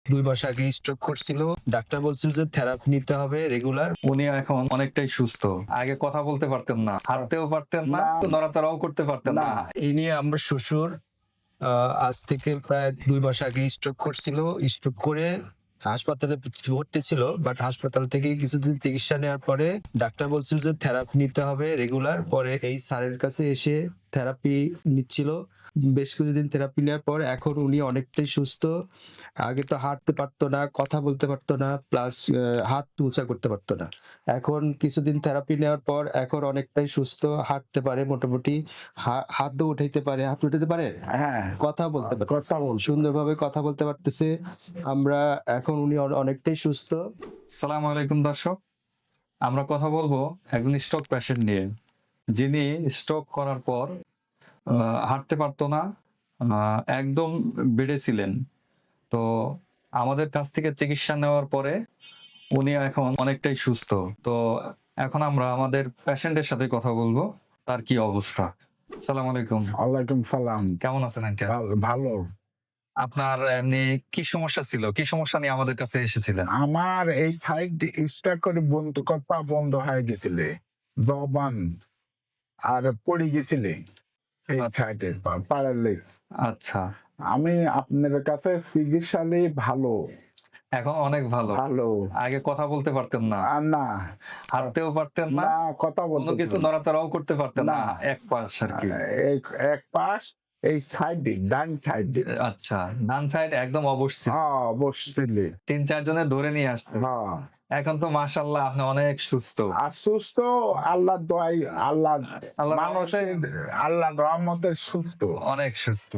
2 মাস আগে স্ট্রোক করছিল। ডাক্তার বলছিল যে থেরাপি নিতে হবে রেগুলার। উনি এখন অনেকটাই সুস্থ। আগে কথা বলতে পারতেন না, হাঁটতেও পারতেন না, নড়াচড়াও করতে পারতেন না। এই নিয়ে আমার শ্বশুর আজ থেকে প্রায় 2 মাস আগে স্ট্রোক করছিল। স্ট্রোক করে হাসপাতালে ভর্তি ছিল, বাট হাসপাতাল থেকে কিছুদিন চিকিৎসা নেওয়ার পরে ডাক্তার বলছিল যে থেরাপি নিতে হবে রেগুলার। পরে এই স্যারের কাছে এসে থেরাপি নিচ্ছিল। বেশ কিছুদিন থেরাপি নেওয়ার পর এখন উনি অনেকটাই সুস্থ। আগে তো হাঁটতে পারতো না, কথা বলতে পারতো না, প্লাস হাত উঁচা করতে পারতো না। এখন কিছুদিন থেরাপি নেওয়ার পর এখন অনেকটাই সুস্থ, হাঁটতে পারে মোটামুটি, হাতও উঠাইতে পারে। হাত উঠাতে পারে, হ্যাঁ, কথা বলতে পারে, কথা বলতে সুন্দরভাবে কথা বলতে পারতেছে। আমরা এখন উনি অনেকটাই সুস্থ। সালাম আলাইকুম দর্শক, আমরা কথা বলবো একজন স্ট্রোক পেশেন্ট নিয়ে, যিনি স্ট্রোক করার পর হাঁটতে পারতো না, একদম বেডে ছিলেন। তো আমাদের কাছ থেকে চিকিৎসা নেওয়ার পরে উনি এখন অনেকটাই সুস্থ। তো এখন আমরা আমাদের পেশেন্টের সাথে কথা বলবো, তার কি অবস্থা। সালাম আলাইকুম, ওয়ালাইকুম সালাম। কেমন আছেন আঙ্কেল? ভালো। আপনার এমনি কি সমস্যা ছিল, কি সমস্যা নিয়ে আমাদের কাছে এসেছিলেন? আমার এই সাইড স্টার্ট করে বন্ধ কথা বন্ধ হয়ে গেছিলে, জবান আর পড়ে গেছিলে এই সাইডের প্যারালাইজ। আচ্ছা, আমি আপনার কাছে চিকিৎসালে ভালো এখন অনেক ভালো। ভালো। আগে কথা বলতে পারতেন না, আর না, হাঁটতেও পারতেন না, না কথা কোনো বলতে কিছু পারবো না। নড়াচড়াও করতে পারতেন না, না। এক পাশ আর কি। এক পাশ এই সাইডে, ডান সাইডে। আচ্ছা, ডান সাইড একদম অবশ্যই হ্যাঁ, বসছিলে। 3-4 জনে ধরে নিয়ে আসছে। হ্যাঁ, এখন তো মাশাআল্লাহ আপনি অনেক সুস্থ। আর সুস্থ আল্লাহ দোয়াই, আল্লাহ আল্লাহর মানুষের, আল্লাহ রহমতের সুস্থ। অনেক সুস্থ।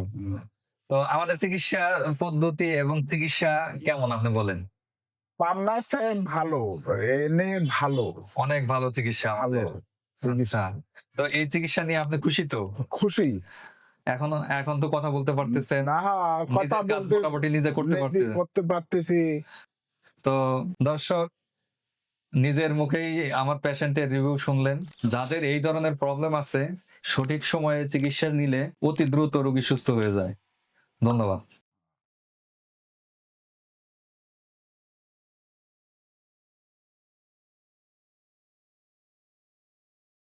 তো আমাদের চিকিৎসা পদ্ধতি এবং চিকিৎসা কেমন আপনি বলেন? পাবনায় স্যার ভালো, এনে ভালো, অনেক ভালো চিকিৎসা ভালো আমাদের। আচ্ছা, তো এই চিকিৎসা নিয়ে আপনি খুশি তো? খুশি। এখন তো কথা বলতে পারতেছেন, না, কথা নিজের কাজ বলতে মোটামুটি নিজে করতে পারতেছেন। করতে পারতেছি। তো দর্শক, নিজের মুখেই আমার পেশেন্টের রিভিউ শুনলেন। যাদের এই ধরনের প্রবলেম আছে, সঠিক সময়ে চিকিৎসা নিলে অতি দ্রুত রোগী সুস্থ হয়ে যায়। ধন্যবাদ।